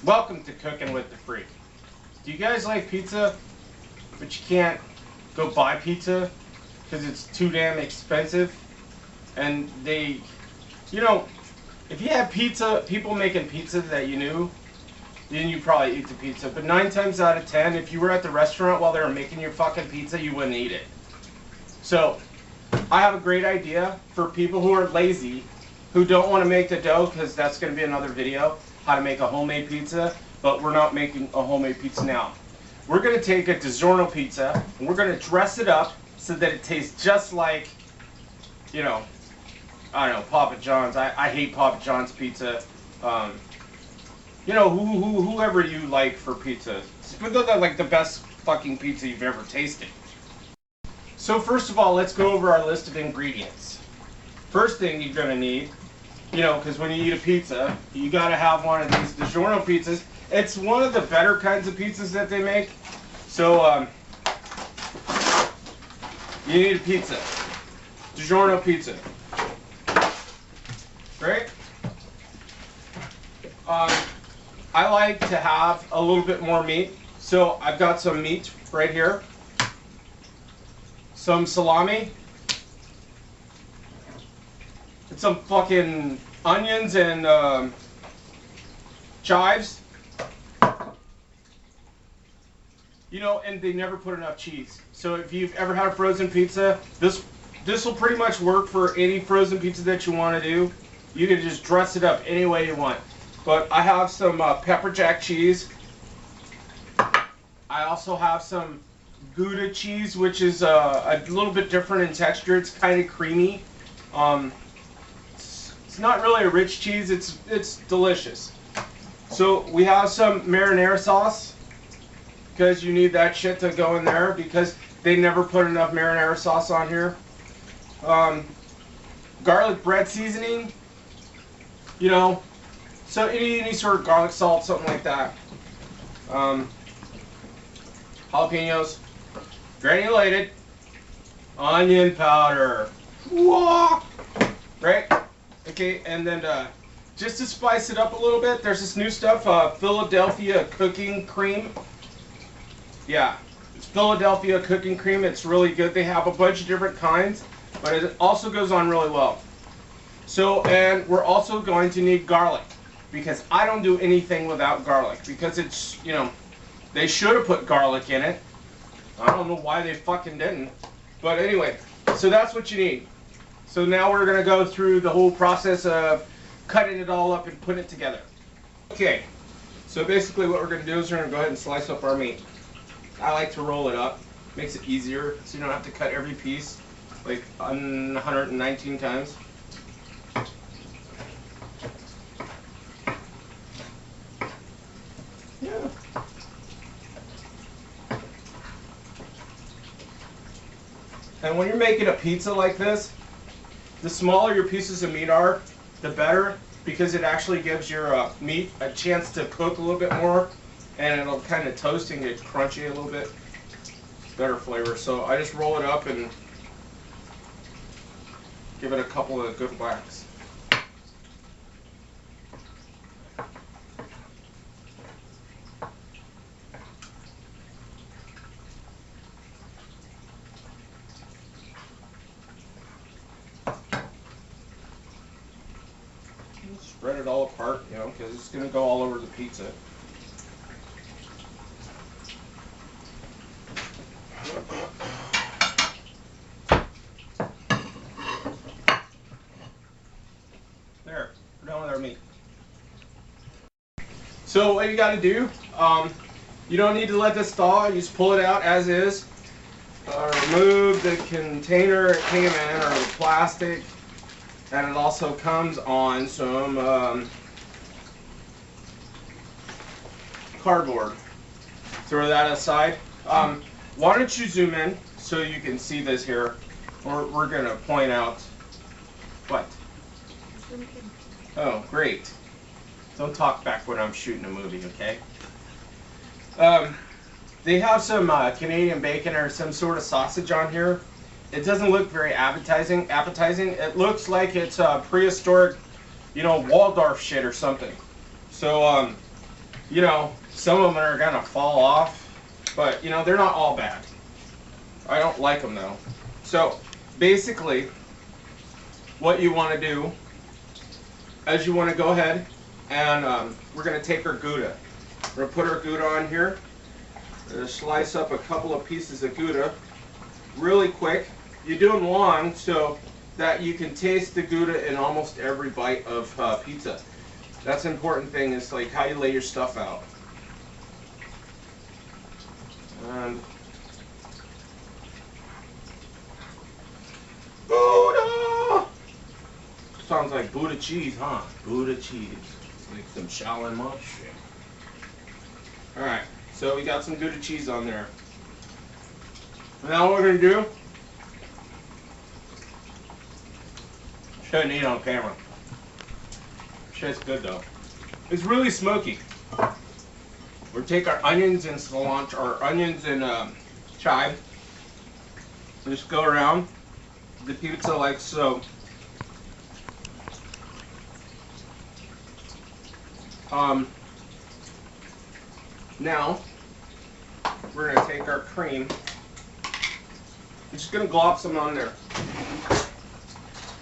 Welcome to Cooking with the Freak. Do you guys like pizza, but you can't go buy pizza because it's too damn expensive? And if you had pizza, people making pizza that you knew, then you probably eat the pizza. But 9 times out of 10, if you were at the restaurant while they were making your fucking pizza, you wouldn't eat it. So, I have a great idea for people who are lazy, who don't want to make the dough, because that's going to be another video, how to make a homemade pizza, but we're not making a homemade pizza now. We're going to take a DiGiorno pizza, and we're going to dress it up so that it tastes just like, I don't know, Papa John's. I hate Papa John's pizza. Whoever you like for pizza. But they're like the best fucking pizza you've ever tasted. So first of all, let's go over our list of ingredients. First thing you're going to need, because when you eat a pizza, you got to have one of these DiGiorno pizzas. It's one of the better kinds of pizzas that they make. So, you need a pizza. DiGiorno pizza. Right? I like to have a little bit more meat. So I've got some meat right here. Some salami. And some fucking onions and chives. And they never put enough cheese. So if you've ever had a frozen pizza, this will pretty much work for any frozen pizza that you want to do. You can just dress it up any way you want. But I have some pepper jack cheese. I also have some Gouda cheese, which is a little bit different in texture. It's kind of creamy. It's not really a rich cheese. It's delicious. So we have some marinara sauce, because you need that shit to go in there, because they never put enough marinara sauce on here. Garlic bread seasoning. So any sort of garlic salt, something like that. Jalapenos, granulated, onion powder. Whoa! Right? Okay, and then just to spice it up a little bit, there's this new stuff, Philadelphia cooking cream. Yeah, it's Philadelphia cooking cream. It's really good. They have a bunch of different kinds, but it also goes on really well. So, and we're also going to need garlic, because I don't do anything without garlic, because it's, they should have put garlic in it. I don't know why they fucking didn't. But anyway, so that's what you need. So now we're going to go through the whole process of cutting it all up and putting it together. Okay, so basically what we're going to do is we're going to go ahead and slice up our meat. I like to roll it up. Makes it easier, so you don't have to cut every piece like 119 times. Yeah. And when you're making a pizza like this, the smaller your pieces of meat are, the better, because it actually gives your meat a chance to cook a little bit more, and it'll kind of toast and get crunchy a little bit. Better flavor. So I just roll it up and give it a couple of good whacks. Spread it all apart, because it's going to go all over the pizza. There, we're done with our meat. So what you got to do, you don't need to let this thaw. You just pull it out as is. Remove the container it came in, or the plastic. And it also comes on some cardboard. Throw that aside. Why don't you zoom in so you can see this here? We're going to point out what? Oh, great. Don't talk back when I'm shooting a movie, okay? They have some Canadian bacon or some sort of sausage on here. It doesn't look very appetizing. It looks like it's prehistoric, Waldorf shit or something. So You know, some of them are gonna fall off, but you know, they're not all bad. I don't like them though. So basically, what you want to do is you want to go ahead and we're going to take our Gouda. We're going to put our Gouda on here. We're going to slice up a couple of pieces of Gouda really quick. You do them long so that you can taste the Gouda in almost every bite of pizza. That's an important thing, is like how you lay your stuff out. And Buddha! Sounds like Buddha cheese, huh? Buddha cheese. Like some Shaolin monk shit. Alright, so we got some Gouda cheese on there. Now what we're going to do, shouldn't eat on camera. Shit's good though. It's really smoky. We'll take our onions and cilantro, or onions and chive. Just go around the pizza like so. Now we're gonna take our cream. I'm just gonna glop some on there.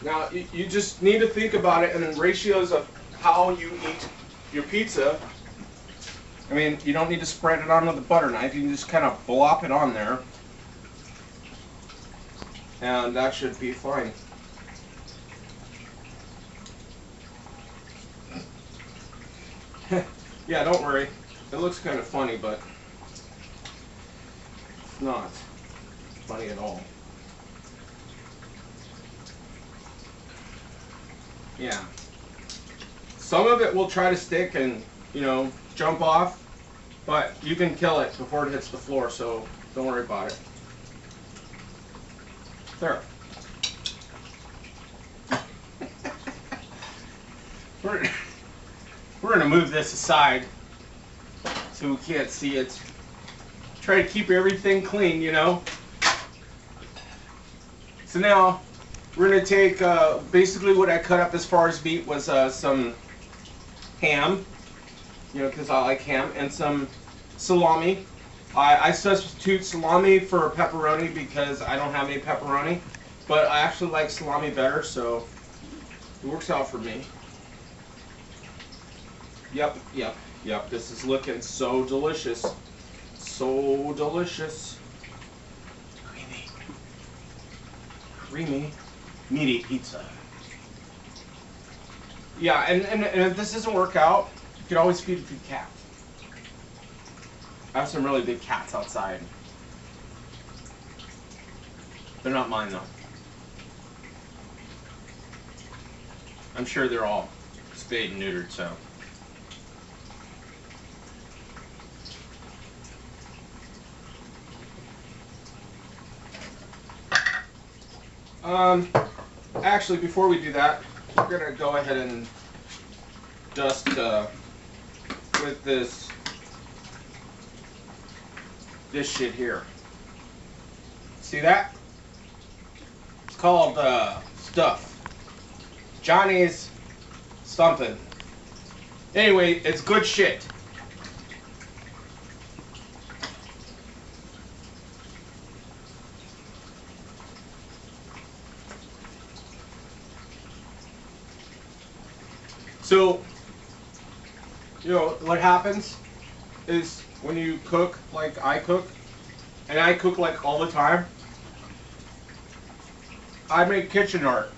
Now you just need to think about it in ratios of how you eat your pizza. I mean, you don't need to spread it on with a butter knife. You can just kind of blop it on there, and that should be fine. Yeah, don't worry. It looks kind of funny, but it's not funny at all. Yeah. Some of it will try to stick and, you know, jump off, but you can kill it before it hits the floor, so don't worry about it. There. We're going to move this aside so we can't see it. Try to keep everything clean, you know. So now we're going to take basically what I cut up as far as meat was some ham, you know, because I like ham, and some salami. I substitute salami for pepperoni because I don't have any pepperoni, but I actually like salami better, so it works out for me. Yep. This is looking so delicious. So delicious. Creamy, meaty pizza. Yeah, and if this doesn't work out, you can always feed it to the cat. I have some really big cats outside. They're not mine though. I'm sure they're all spayed and neutered, so. Actually, before we do that, we're gonna go ahead and dust with this shit here. See that? It's called stuff. Johnny's something. Anyway, it's good shit. So, you know, what happens is when you cook like I cook, and I cook like all the time, I make kitchen art.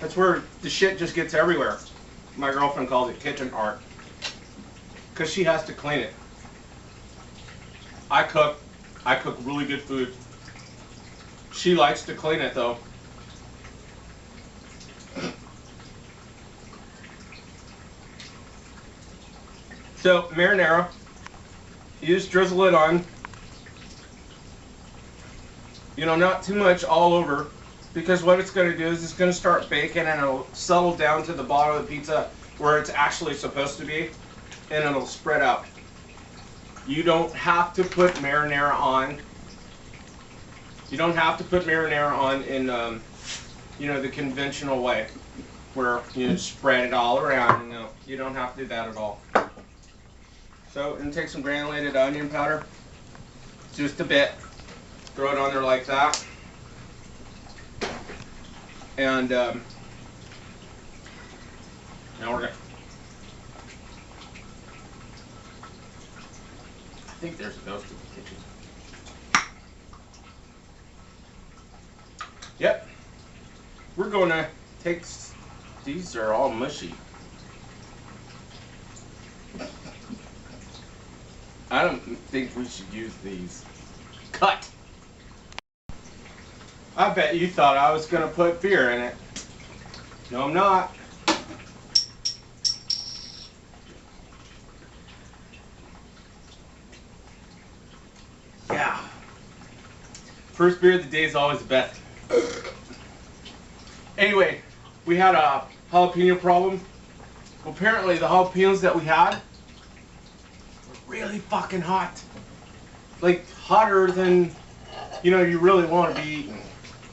That's where the shit just gets everywhere. My girlfriend calls it kitchen art, because she has to clean it. I cook really good food. She likes to clean it though. So, marinara, you just drizzle it on, you know, not too much all over, because what it's going to do is it's going to start baking and it'll settle down to the bottom of the pizza where it's actually supposed to be, and it'll spread out. You don't have to put marinara on. You don't have to put marinara on in, you know, the conventional way. where you spread it all around. You don't have to do that at all. So, and take some granulated onion powder, just a bit. Throw it on there like that, and now we're gonna. I think there's a ghost in the kitchen. Yep. We're going to take, these are all mushy. I don't think we should use these. Cut! I bet you thought I was going to put beer in it. No, I'm not. Yeah. First beer of the day is always the best. Anyway, we had a jalapeno problem. Well, apparently the jalapenos that we had were really fucking hot. Like hotter than, you really want to be eating.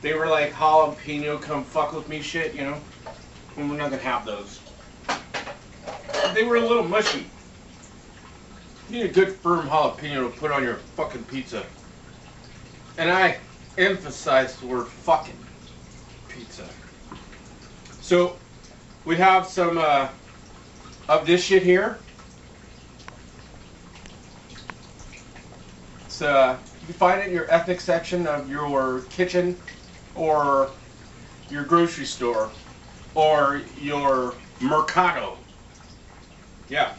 They were like jalapeno come fuck with me shit, and we're not gonna have those. They were a little mushy. You need a good firm jalapeno to put on your fucking pizza. And I emphasize the word fucking pizza. So we have some of this shit here. It's you can find it in your ethnic section of your kitchen, or your grocery store, or your mercado. Yeah,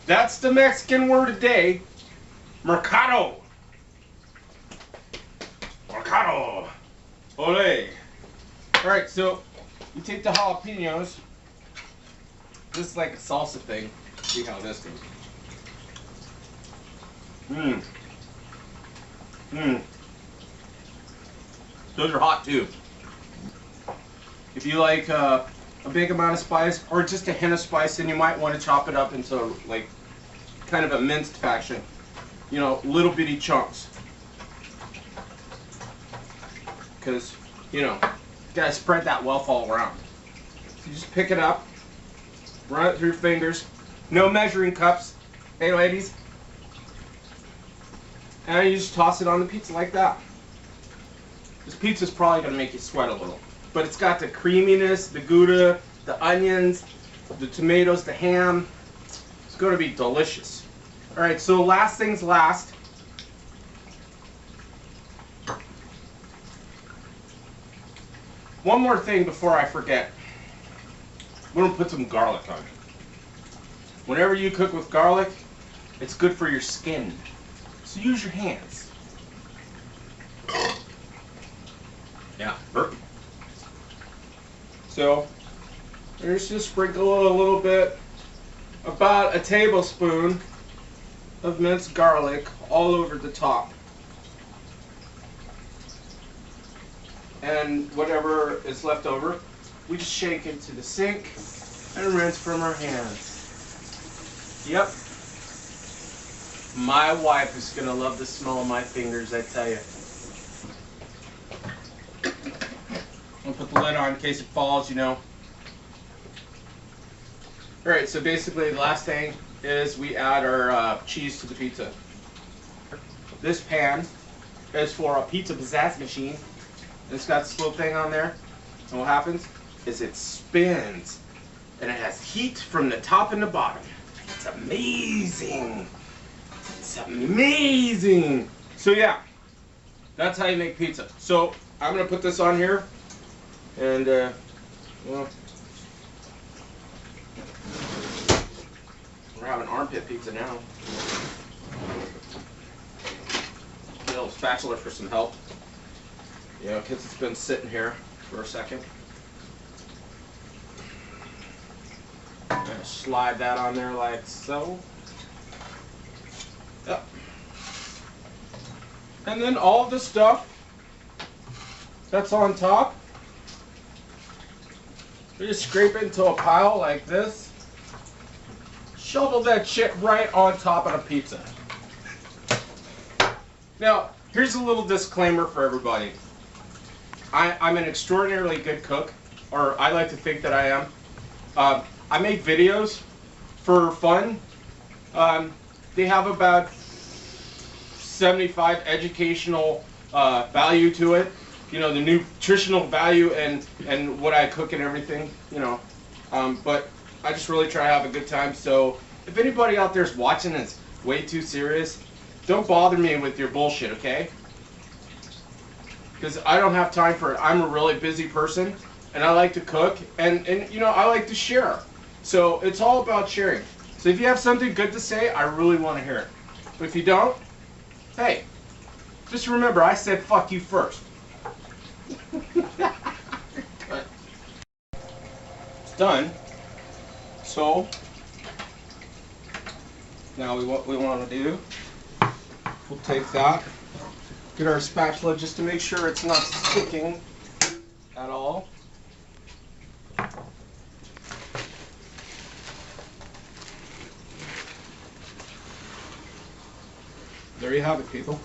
that's the Mexican word of the day. Mercado. Mercado. Ole. Alright, so you take the jalapenos. This is like a salsa thing. See how this goes. Mmm. Mmm. Those are hot too. If you like a big amount of spice, or just a hint of spice, then you might want to chop it up into like kind of a minced fashion. Little bitty chunks. Because, you gotta spread that wealth all around. So you just pick it up, run it through your fingers. No measuring cups. Hey ladies. And you just toss it on the pizza like that. This pizza's probably gonna make you sweat a little. But it's got the creaminess, the Gouda, the onions, the tomatoes, the ham. It's gonna be delicious. Alright, so last things last. One more thing before I forget. We're gonna put some garlic on it. Whenever you cook with garlic, it's good for your skin. So use your hands. Yeah, burp. So, there's just sprinkle a little bit, about a tablespoon of minced garlic all over the top. And whatever is left over, we just shake into the sink and rinse from our hands. Yep. My wife is gonna love the smell of my fingers, I tell you. I'll put the lid on in case it falls, Alright, so basically the last thing is we add our cheese to the pizza. This pan is for a pizza pizzazz machine. It's got this little thing on there, and what happens is it spins, and it has heat from the top and the bottom. It's amazing. It's amazing. So yeah, that's how you make pizza. So I'm gonna put this on here, and well, we're having armpit pizza now. Get a little spatula for some help. Because it's been sitting here for a second. I'm going to slide that on there like so. Yep. And then all the stuff that's on top, we just scrape it into a pile like this. Shovel that shit right on top of the pizza. Now, here's a little disclaimer for everybody. I'm an extraordinarily good cook, or I like to think that I am. I make videos for fun. They have about 75 educational value to it. You know, the nutritional value and what I cook and everything. You know, but I just really try to have a good time. So if anybody out there is watching and it's way too serious, don't bother me with your bullshit, okay? Because I don't have time for it. I'm a really busy person, and I like to cook, and you know, I like to share. So it's all about sharing. So if you have something good to say, I really want to hear it. But if you don't, hey, just remember I said fuck you first. It's done. So now what we want to do, we'll take that, get our spatula just to make sure it's not sticking at all. There you have it, people.